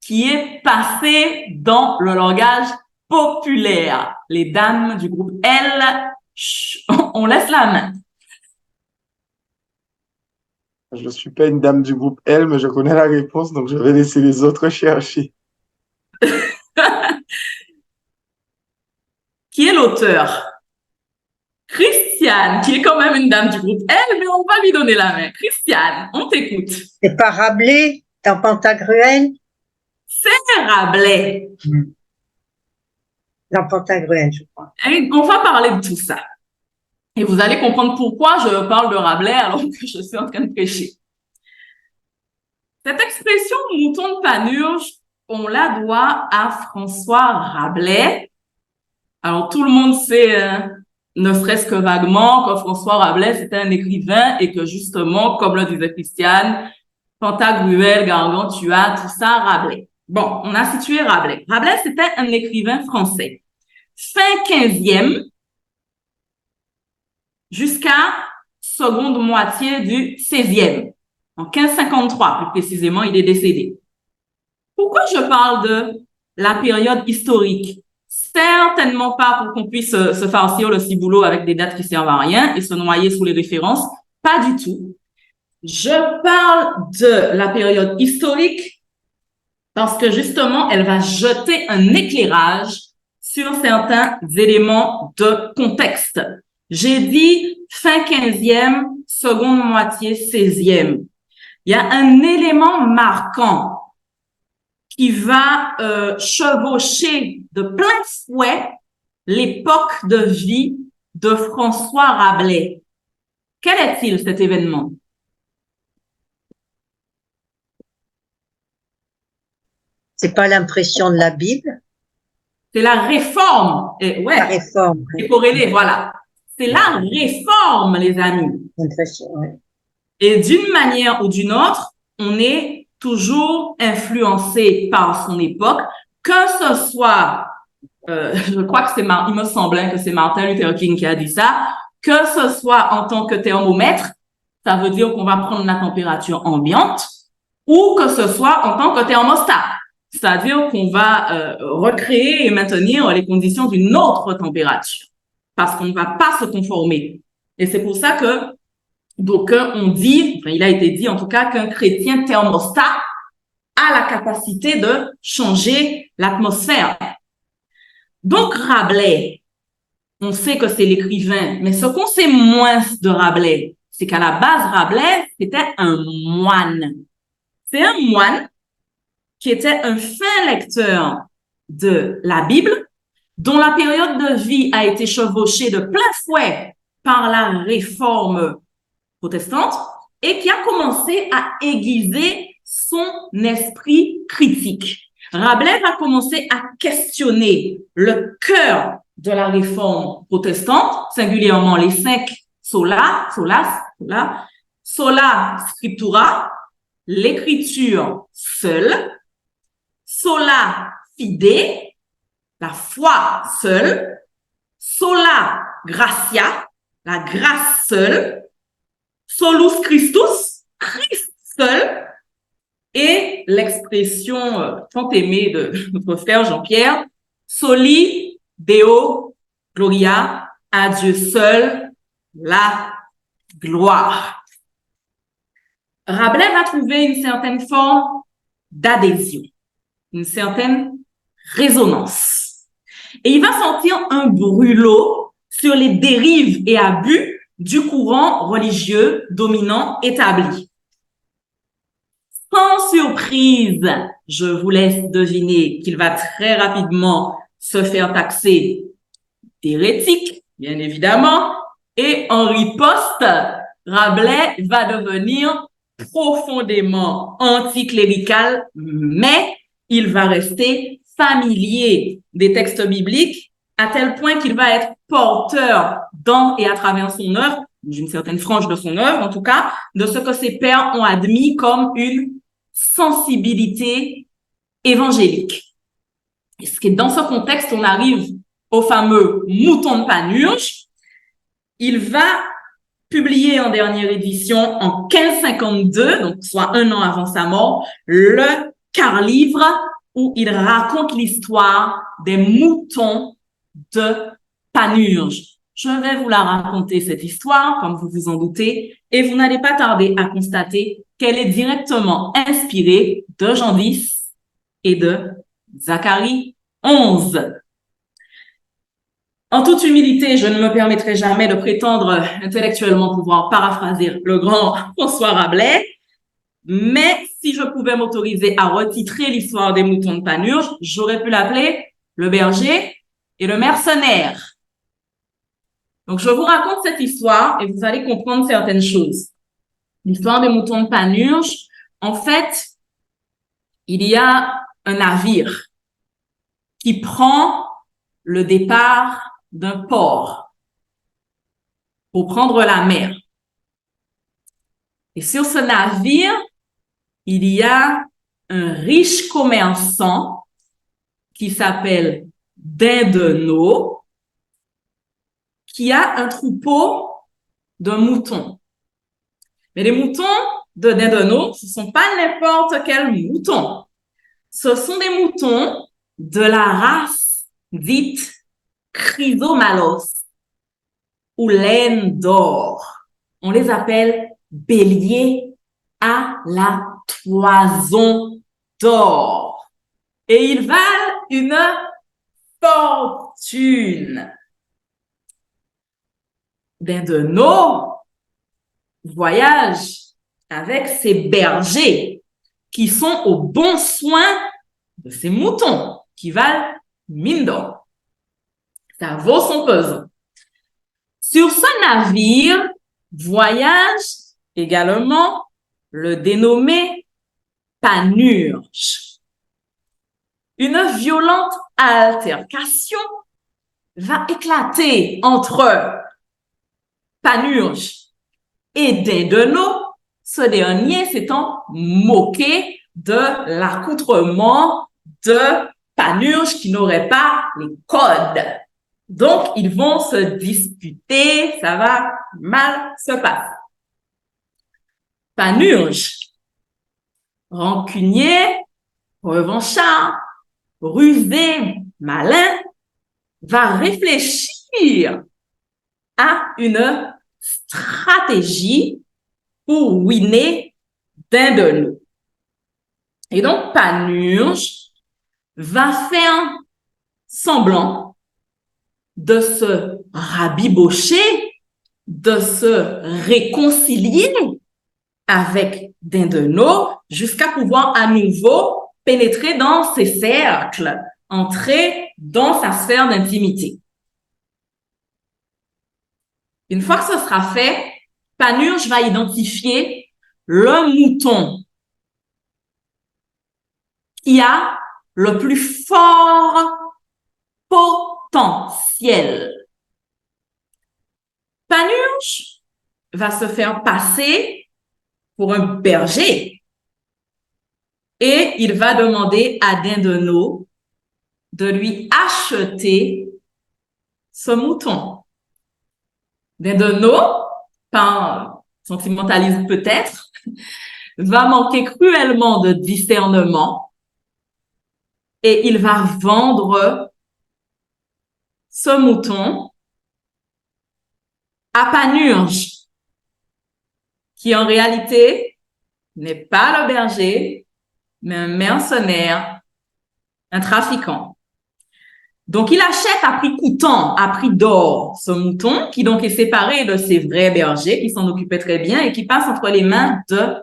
qui est passée dans le langage populaire? Les dames du groupe L, on laisse la main. Je ne suis pas une dame du groupe L, mais je connais la réponse, donc je vais laisser les autres chercher. Qui est l'auteur? Christiane, qui est quand même une dame du groupe L, mais on va lui donner la main. Christiane, on t'écoute. C'est pas Rabelais dans Pantagruel? C'est Rabelais. Dans Pantagruel, je crois. Et on va parler de tout ça. Et vous allez comprendre pourquoi je parle de Rabelais alors que je suis en train de prêcher. Cette expression mouton de Panurge, on la doit à François Rabelais. Alors tout le monde sait, ne serait-ce que vaguement, que François Rabelais c'était un écrivain et que justement, comme le disait Christiane, Pantagruel, Gargantua, tout ça, Rabelais. Bon, on a situé Rabelais. Rabelais, c'était un écrivain français. Fin 15e, jusqu'à seconde moitié du 16e. En 1553, plus précisément, il est décédé. Pourquoi je parle de la période historique? Certainement pas pour qu'on puisse se farcir le ciboulot avec des dates qui servent à rien et se noyer sous les références. Pas du tout. Je parle de la période historique parce que justement, elle va jeter un éclairage sur certains éléments de contexte. J'ai dit fin 15e, seconde moitié 16e. Il y a un élément marquant qui va chevaucher de plein fouet l'époque de vie de François Rabelais. Quel est-il, cet événement? C'est pas l'impression de la Bible? C'est la réforme. Et, ouais, la réforme. C'est corrélé, voilà. C'est la réforme, les amis. Ouais. Et d'une manière ou d'une autre, on est toujours influencé par son époque, que ce soit, je crois que il me semblait que c'est Martin Luther King qui a dit ça, que ce soit en tant que thermomètre, ça veut dire qu'on va prendre la température ambiante, ou que ce soit en tant que thermostat, c'est-à-dire qu'on va recréer et maintenir les conditions d'une autre température, parce qu'on ne va pas se conformer. Et c'est pour ça que d'aucuns ont dit, enfin, il a été dit en tout cas, qu'un chrétien thermostat a la capacité de changer l'atmosphère. Donc Rabelais, on sait que c'est l'écrivain, mais ce qu'on sait moins de Rabelais, c'est qu'à la base, Rabelais, c'était un moine. C'est un moine qui était un fin lecteur de la Bible, dont la période de vie a été chevauchée de plein fouet par la réforme protestante et qui a commencé à aiguiser son esprit critique. Rabelais va commencer à questionner le cœur de la réforme protestante, singulièrement les 5 sola scriptura, l'écriture seule, sola fide, la foi seule, sola gratia, la grâce seule, solus Christus, Christ seul, et l'expression tant aimée de notre frère Jean-Pierre, soli Deo gloria, à Dieu seul la gloire. Rabelais va trouver une certaine forme d'adhésion, une certaine résonance. Et il va sentir un brûlot sur les dérives et abus du courant religieux dominant établi. Sans surprise, je vous laisse deviner qu'il va très rapidement se faire taxer d'hérétique, bien évidemment, et en riposte, Rabelais va devenir profondément anticlérical, mais il va rester familier des textes bibliques à tel point qu'il va être porteur dans et à travers son œuvre, d'une certaine frange de son œuvre en tout cas, de ce que ses pairs ont admis comme une sensibilité évangélique. Et ce qui est dans ce contexte, on arrive au fameux Mouton de Panurge. Il va publier en dernière édition en 1552, donc soit 1 an avant sa mort, le quart-livre où il raconte l'histoire des moutons de Panurge. Je vais vous la raconter, cette histoire, comme vous vous en doutez, et vous n'allez pas tarder à constater qu'elle est directement inspirée de Jean X et de Zacharie 11. En toute humilité, je ne me permettrai jamais de prétendre intellectuellement pouvoir paraphraser le grand François Rabelais, mais si je pouvais m'autoriser à retitrer l'histoire des moutons de Panurge, j'aurais pu l'appeler le berger et le mercenaire. Donc, je vous raconte cette histoire et vous allez comprendre certaines choses. L'histoire des moutons de Panurge, en fait, il y a un navire qui prend le départ d'un port pour prendre la mer. Et sur ce navire, il y a un riche commerçant qui s'appelle Dindonneau, qui a un troupeau de moutons. Mais les moutons de Dindonneau, ce ne sont pas n'importe quels moutons. Ce sont des moutons de la race dite chrysomalos ou laine d'or. On les appelle béliers à la toison d'or. Et ils valent une fortune. Dindonneau voyage avec ses bergers qui sont aux bons soins de ces moutons qui valent mine d'or. Ça vaut son pesant. Sur ce navire voyage également le dénommé Panurge. Une violente altercation va éclater entre Panurge et Dindonneau, ce dernier s'étant moqué de l'accoutrement de Panurge qui n'aurait pas les codes. Donc, ils vont se disputer, ça va mal se passer. Panurge, rancunier, revanchard, rusé, malin, va réfléchir à une stratégie pour winner Dindonneau. Et donc, Panurge va faire semblant de se rabibocher, de se réconcilier avec Dindonneau jusqu'à pouvoir à nouveau pénétrer dans ses cercles, entrer dans sa sphère d'intimité. Une fois que ce sera fait, Panurge va identifier le mouton qui a le plus fort potentiel. Panurge va se faire passer pour un berger et il va demander à Dindonneau de lui acheter ce mouton. Dindonneau, par sentimentalisme peut-être, va manquer cruellement de discernement et il va vendre ce mouton à Panurge, qui en réalité n'est pas le berger, mais un mercenaire, un trafiquant. Donc, il achète à prix coûtant, à prix d'or, ce mouton, qui donc est séparé de ses vrais bergers, qui s'en occupaient très bien et qui passe entre les mains de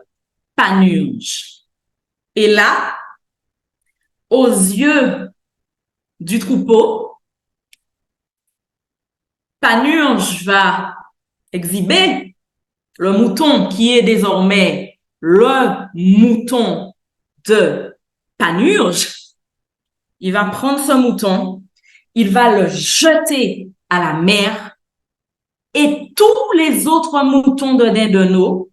Panurge. Et là, aux yeux du troupeau, Panurge va exhiber le mouton qui est désormais le mouton de Panurge. Il va prendre ce mouton, il va le jeter à la mer et tous les autres moutons de Dindonneau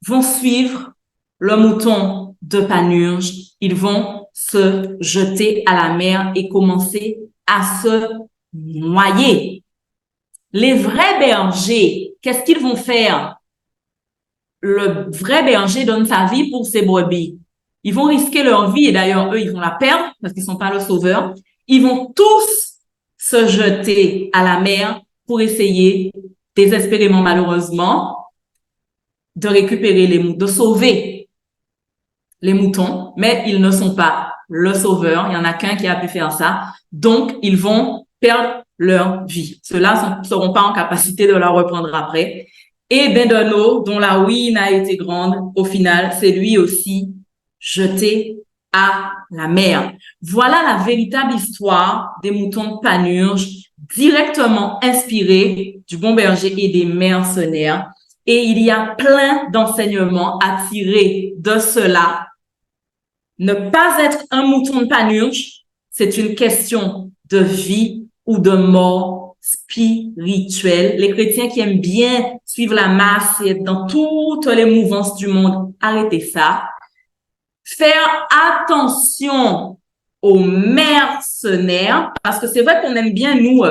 vont suivre le mouton de Panurge. Ils vont se jeter à la mer et commencer à se noyer. Les vrais bergers, qu'est-ce qu'ils vont faire? Le vrai berger donne sa vie pour ses brebis. Ils vont risquer leur vie et d'ailleurs, eux, ils vont la perdre parce qu'ils sont pas le sauveur. Ils vont tous se jeter à la mer pour essayer, désespérément malheureusement, de récupérer de sauver les moutons, mais ils ne sont pas le sauveur. Il y en a qu'un qui a pu faire ça. Donc, ils vont perdre leur vie. Ceux-là ne seront pas en capacité de la reprendre après. Et Dindonneau, dont la ouïe a été grande, au final, c'est lui aussi jeté à la mer. Voilà la véritable histoire des moutons de Panurge, directement inspirée du bon berger et des mercenaires. Et il y a plein d'enseignements à tirer de cela. Ne pas être un mouton de Panurge, c'est une question de vie ou de mort spirituelle. Les chrétiens qui aiment bien suivre la masse et être dans toutes les mouvances du monde, arrêtez ça. Faire attention aux mercenaires, parce que c'est vrai qu'on aime bien, nous,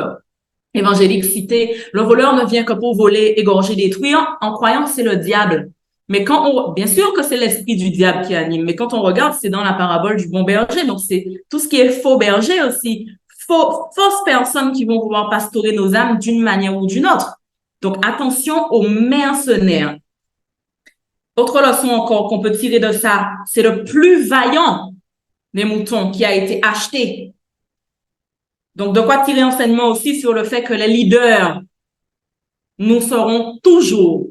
évangéliques, citer le voleur ne vient que pour voler, égorger, détruire, en croyant que c'est le diable. Mais bien sûr que c'est l'esprit du diable qui anime, mais quand on regarde, c'est dans la parabole du bon berger, donc c'est tout ce qui est faux berger aussi, fausses personnes qui vont vouloir pastorer nos âmes d'une manière ou d'une autre. Donc attention aux mercenaires. Autre leçon encore qu'on peut tirer de ça, c'est le plus vaillant des moutons qui a été acheté. Donc, de quoi tirer enseignement aussi sur le fait que les leaders, nous serons toujours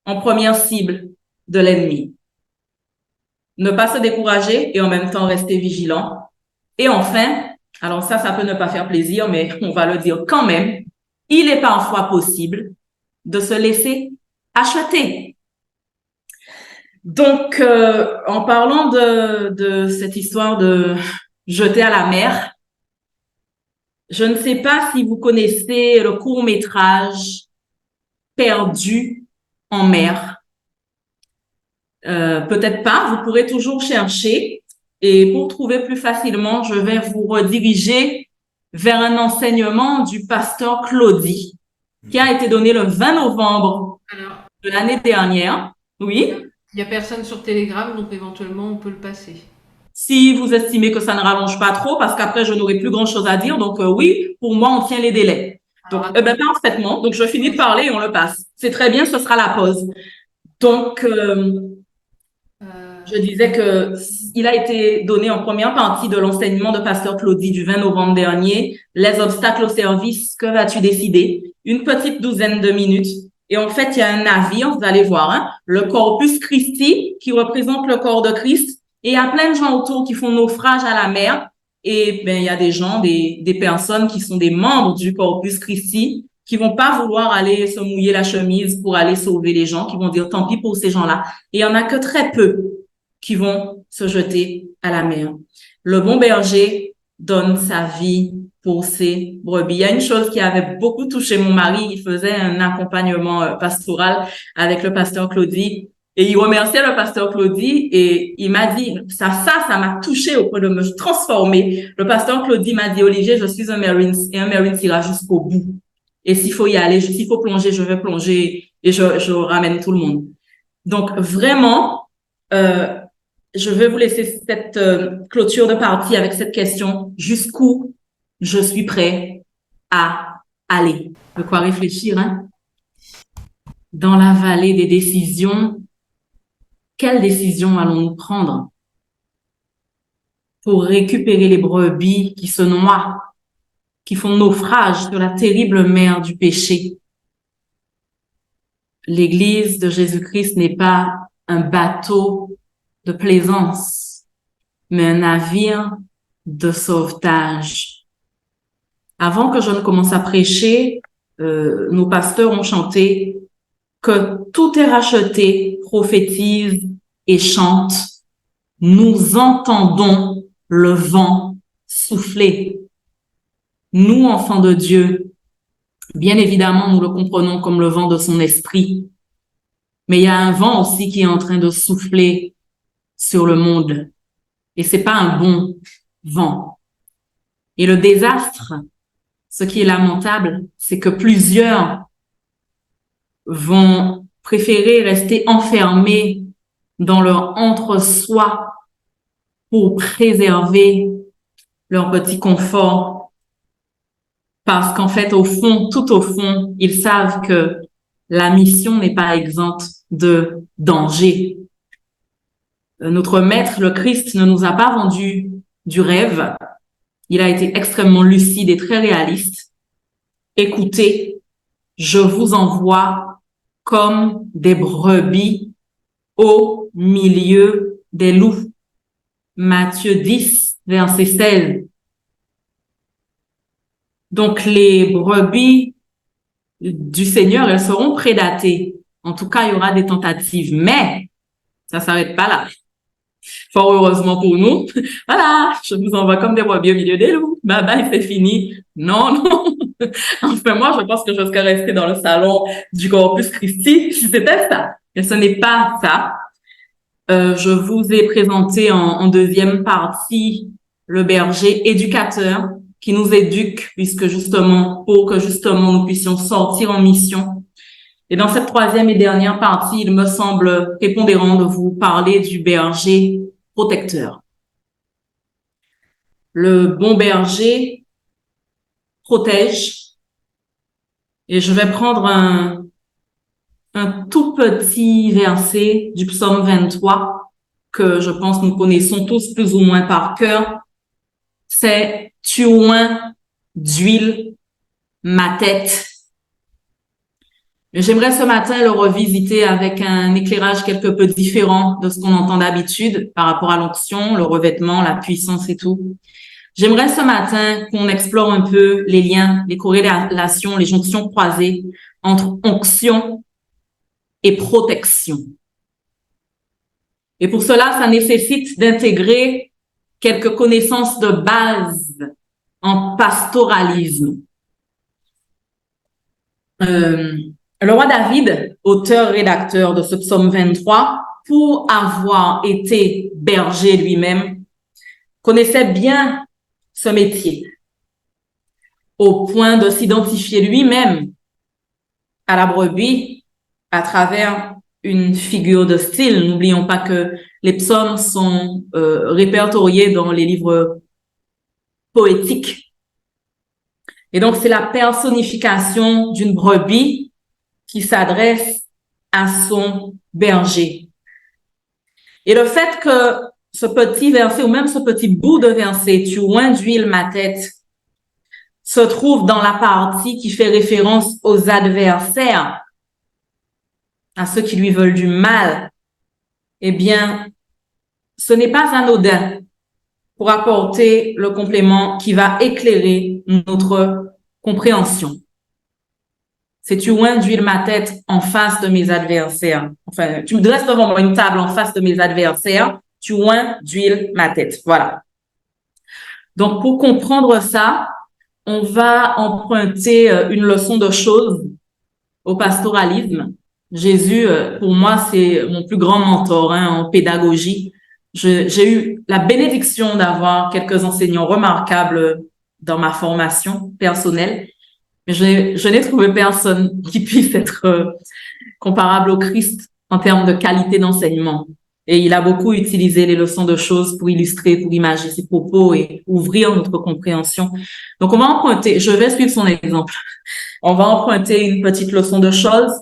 en première cible de l'ennemi. Ne pas se décourager et en même temps rester vigilant. Et enfin, alors ça peut ne pas faire plaisir, mais on va le dire quand même, il est parfois possible de se laisser acheter. Donc, en parlant de cette histoire de jeter à la mer, je ne sais pas si vous connaissez le court-métrage Perdu en mer. Peut-être pas, vous pourrez toujours chercher. Et pour trouver plus facilement, je vais vous rediriger vers un enseignement du pasteur Claudie, qui a été donné le 20 novembre de l'année dernière. Oui. Il n'y a personne sur Telegram, donc éventuellement, on peut le passer. Si vous estimez que ça ne rallonge pas trop, parce qu'après, je n'aurai plus grand-chose à dire. Donc, oui, pour moi, on tient les délais. Donc, parfaitement. Donc, je finis de parler et on le passe. C'est très bien, ce sera la pause. Donc, je disais que il a été donné en première partie de l'enseignement de pasteur Claudie du 20 novembre dernier. Les obstacles au service, que vas-tu décider? Une petite douzaine de minutes. Et en fait, il y a un navire, vous allez voir, hein, le Corpus Christi, qui représente le corps de Christ. Et il y a plein de gens autour qui font naufrage à la mer. Et il y a des gens, des personnes qui sont des membres du Corpus Christi, qui vont pas vouloir aller se mouiller la chemise pour aller sauver les gens, qui vont dire tant pis pour ces gens-là. Et il y en a que très peu qui vont se jeter à la mer. Le bon berger donne sa vie pour ses brebis. Il y a une chose qui avait beaucoup touché mon mari. Il faisait un accompagnement pastoral avec le pasteur Claudie. Et il remerciait le pasteur Claudie et il m'a dit, ça m'a touché au point de me transformer. Le pasteur Claudie m'a dit, Olivier, je suis un Marines et un Marines ira jusqu'au bout. Et s'il faut y aller, s'il faut plonger, je vais plonger et je ramène tout le monde. Donc vraiment, je vais vous laisser cette clôture de partie avec cette question. Jusqu'où je suis prêt à aller? De quoi réfléchir, hein? Dans la vallée des décisions, quelles décisions allons-nous prendre pour récupérer les brebis qui se noient, qui font naufrage sur la terrible mer du péché? L'Église de Jésus-Christ n'est pas un bateau de plaisance, mais un navire de sauvetage. Avant que je ne commence à prêcher, nos pasteurs ont chanté que tout est racheté, prophétise et chante. Nous entendons le vent souffler. Nous, enfants de Dieu, bien évidemment, nous le comprenons comme le vent de son esprit. Mais il y a un vent aussi qui est en train de souffler sur le monde. Et c'est pas un bon vent. Et le désastre, ce qui est lamentable, c'est que plusieurs vont préférer rester enfermés dans leur entre-soi pour préserver leur petit confort. Parce qu'en fait, au fond, tout au fond, ils savent que la mission n'est pas exempte de danger. Notre maître, le Christ, ne nous a pas vendu du rêve. Il a été extrêmement lucide et très réaliste. Écoutez, je vous envoie comme des brebis au milieu des loups. Matthieu 10, verset 16. Donc, les brebis du Seigneur, elles seront prédatées. En tout cas, il y aura des tentatives, mais ça s'arrête pas là. Fort heureusement pour nous. Voilà, je vous envoie comme des brebis au milieu des loups. Bye bye, c'est fini. Non, non. Enfin, moi, je pense que je serais restée dans le salon du Corpus Christi si c'était ça. Mais ce n'est pas ça. Je vous ai présenté en deuxième partie le berger éducateur qui nous éduque pour que justement nous puissions sortir en mission. Et dans cette troisième et dernière partie, il me semble prépondérant de vous parler du berger protecteur. Le bon berger protège. Et je vais prendre un tout petit verset du psaume 23 que je pense nous connaissons tous plus ou moins par cœur. C'est « Tu oins d'huile ma tête ». J'aimerais ce matin le revisiter avec un éclairage quelque peu différent de ce qu'on entend d'habitude par rapport à l'onction, le revêtement, la puissance et tout. J'aimerais ce matin qu'on explore un peu les liens, les corrélations, les jonctions croisées entre onction et protection. Et pour cela, ça nécessite d'intégrer quelques connaissances de base en pastoralisme. Le roi David, auteur-rédacteur de ce psaume 23, pour avoir été berger lui-même, connaissait bien ce métier, au point de s'identifier lui-même à la brebis à travers une figure de style. N'oublions pas que les psaumes sont répertoriés dans les livres poétiques. Et donc, c'est la personnification d'une brebis qui s'adresse à son berger. Et le fait que ce petit verset, ou même ce petit bout de verset, « Tu oins d'huile ma tête », se trouve dans la partie qui fait référence aux adversaires, à ceux qui lui veulent du mal, eh bien, ce n'est pas anodin pour apporter le complément qui va éclairer notre compréhension. c'est tu oins d'huile ma tête en face de mes adversaires. Enfin, tu me dresses devant moi une table en face de mes adversaires, tu oins d'huile ma tête. Voilà. Donc, pour comprendre ça, on va emprunter une leçon de choses au pastoralisme. Jésus, pour moi, c'est mon plus grand mentor en pédagogie. J'ai eu la bénédiction d'avoir quelques enseignants remarquables dans ma formation personnelle, mais je n'ai trouvé personne qui puisse être comparable au Christ en termes de qualité d'enseignement. Et il a beaucoup utilisé les leçons de choses pour illustrer, pour imager ses propos et ouvrir notre compréhension. Donc, on va emprunter, je vais suivre son exemple. On va emprunter une petite leçon de choses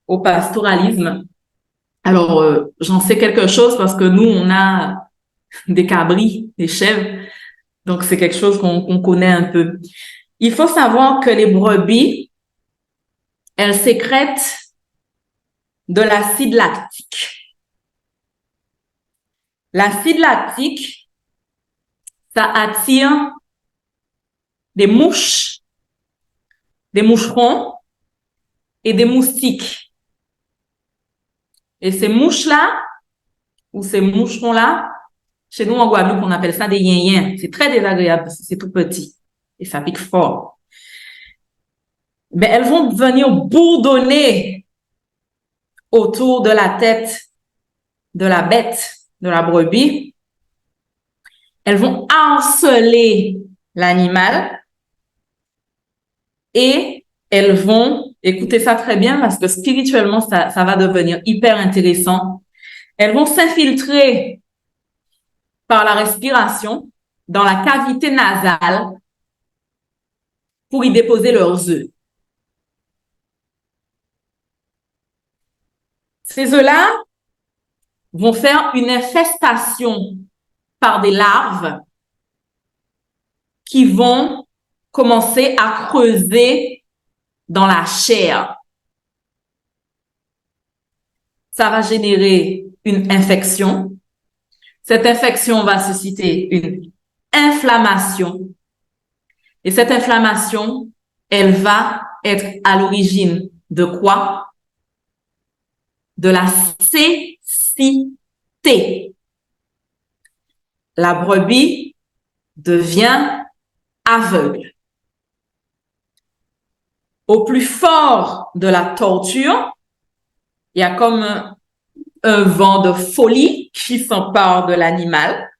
au pastoralisme. Alors, j'en sais quelque chose parce que nous, on a des cabris, des chèvres. Donc, c'est quelque chose qu'on connaît un peu. Il faut savoir que les brebis, elles sécrètent de l'acide lactique. L'acide lactique, ça attire des mouches, des moucherons et des moustiques. Et ces mouches-là, ou ces moucherons-là, chez nous en Guadeloupe, on appelle ça des yin-yin. C'est très désagréable parce que c'est tout petit et ça pique fort. Mais elles vont venir bourdonner autour de la tête de la bête, de la brebis. Elles vont harceler l'animal et elles vont, écoutez ça très bien parce que spirituellement, ça va devenir hyper intéressant. Elles vont s'infiltrer par la respiration dans la cavité nasale pour y déposer leurs œufs. Ces œufs-là vont faire une infestation par des larves qui vont commencer à creuser dans la chair. Ça va générer une infection. Cette infection va susciter une inflammation. Et cette inflammation, elle va être à l'origine de quoi? De la cécité. La brebis devient aveugle. Au plus fort de la torture, il y a comme un vent de folie qui s'empare de l'animal,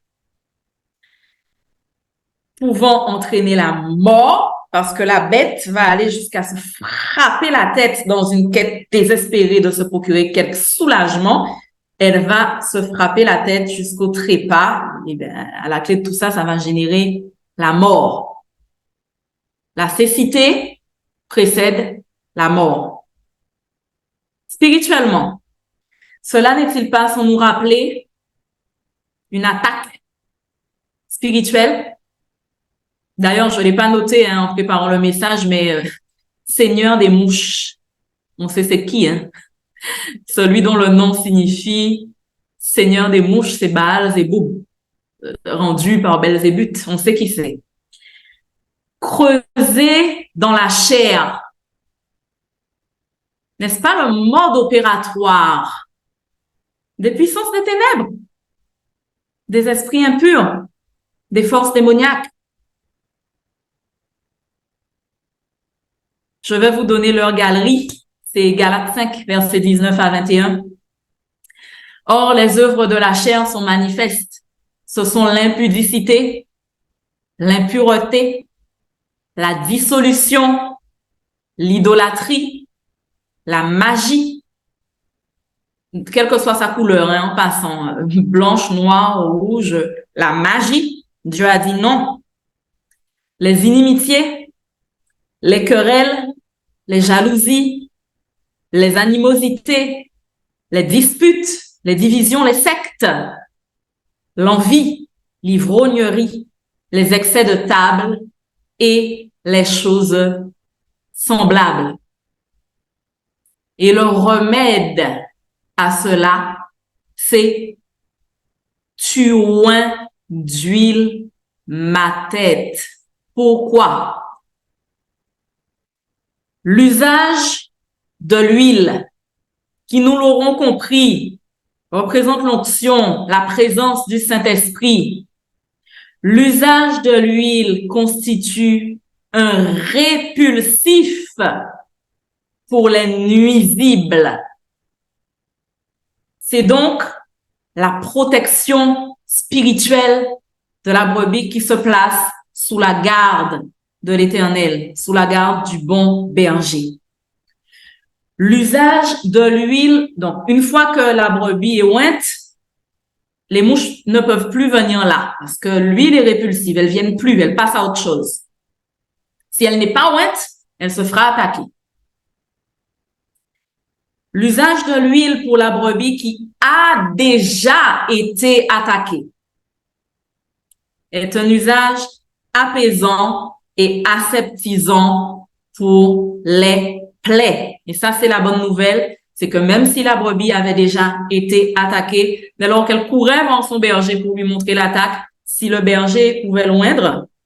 pouvant entraîner la mort, parce que la bête va aller jusqu'à se frapper la tête dans une quête désespérée de se procurer quelque soulagement. Elle va se frapper la tête jusqu'au trépas. Et bien, à la clé de tout ça, ça va générer la mort. La cécité précède la mort. Spirituellement, cela n'est-il pas sans nous rappeler une attaque spirituelle? D'ailleurs, je ne l'ai pas noté en préparant le message, mais Seigneur des mouches, on sait c'est qui, hein? Celui dont le nom signifie Seigneur des mouches, c'est Baal-Zéboub, rendu par Belzébuth, on sait qui c'est. Creuser dans la chair, n'est-ce pas le mode opératoire des puissances des ténèbres, des esprits impurs, des forces démoniaques? Je vais vous donner leur galerie. C'est Galates 5, versets 19 à 21. Or, les œuvres de la chair sont manifestes. Ce sont l'impudicité, l'impureté, la dissolution, l'idolâtrie, la magie, quelle que soit sa couleur, en passant, blanche, noire, rouge, la magie. Dieu a dit non. Les inimitiés, les querelles, les jalousies, les animosités, les disputes, les divisions, les sectes, l'envie, l'ivrognerie, les excès de table et les choses semblables. Et le remède à cela, c'est tu oins d'huile ma tête. Pourquoi? L'usage de l'huile, qui, nous l'aurons compris, représente l'onction, la présence du Saint-Esprit. L'usage de l'huile constitue un répulsif pour les nuisibles. C'est donc la protection spirituelle de la brebis qui se place sous la garde de l'Éternel, sous la garde du bon berger. L'usage de l'huile, donc une fois que la brebis est ointe, les mouches ne peuvent plus venir là parce que l'huile est répulsive, elles viennent plus, elles passent à autre chose. Si elle n'est pas ointe, elle se fera attaquer. L'usage de l'huile pour la brebis qui a déjà été attaquée est un usage apaisant et aseptisant pour les plaies. Et ça, c'est la bonne nouvelle, c'est que même si la brebis avait déjà été attaquée, dès lors qu'elle courait voir son berger pour lui montrer l'attaque, si le berger pouvait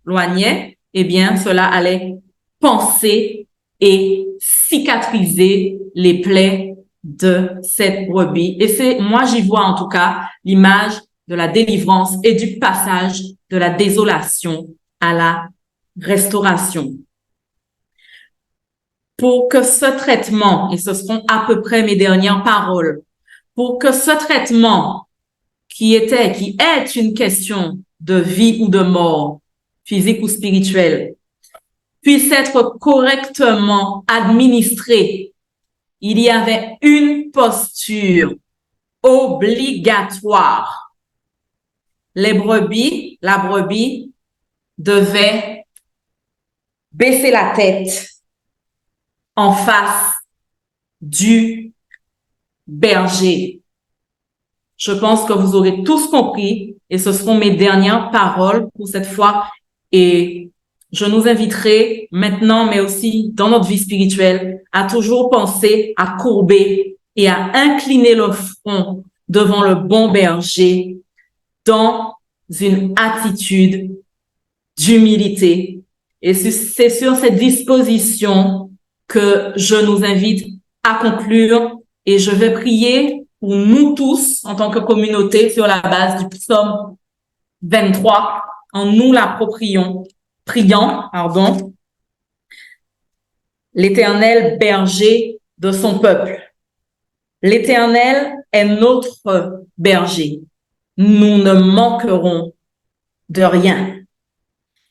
loignait, eh bien, cela allait panser et cicatriser les plaies de cette brebis. Et moi, j'y vois en tout cas l'image de la délivrance et du passage de la désolation à la restauration. Pour que ce traitement, et ce seront à peu près mes dernières paroles, pour que ce traitement qui est une question de vie ou de mort, physique ou spirituelle, puisse être correctement administré, il y avait une posture obligatoire. La brebis devait baisser la tête en face du berger. Je pense que vous aurez tous compris et ce seront mes dernières paroles pour cette fois. Et je nous inviterai maintenant, mais aussi dans notre vie spirituelle, à toujours penser à courber et à incliner le front devant le bon berger dans une attitude d'humilité. Et c'est sur cette disposition que je nous invite à conclure et je vais prier pour nous tous en tant que communauté sur la base du psaume 23 en nous l'appropriant. Priant, l'Éternel berger de son peuple. L'Éternel est notre berger. Nous ne manquerons de rien.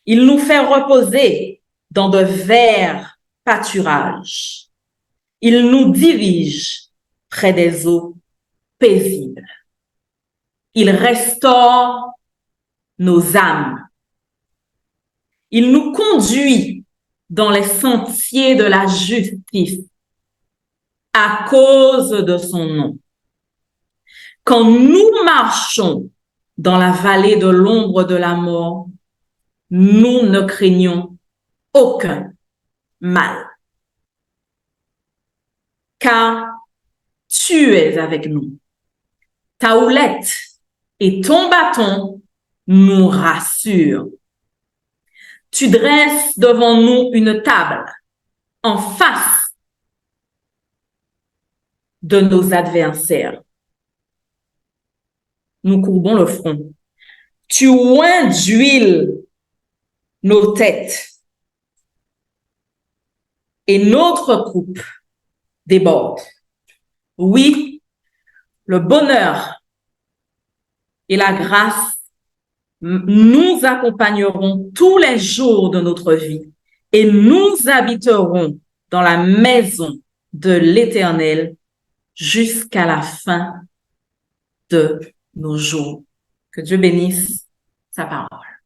Il nous fait reposer dans de verts pâturages. Il nous dirige près des eaux paisibles. Il restaure nos âmes. Il nous conduit dans les sentiers de la justice à cause de son nom. Quand nous marchons dans la vallée de l'ombre de la mort, nous ne craignons aucun mal. Car tu es avec nous. Ta houlette et ton bâton nous rassurent. Tu dresses devant nous une table en face de nos adversaires. Nous courbons le front. Tu oins d'huile nos têtes et notre coupe déborde. Oui, le bonheur et la grâce nous accompagneront tous les jours de notre vie et nous habiterons dans la maison de l'Éternel jusqu'à la fin de nos jours. Que Dieu bénisse sa parole.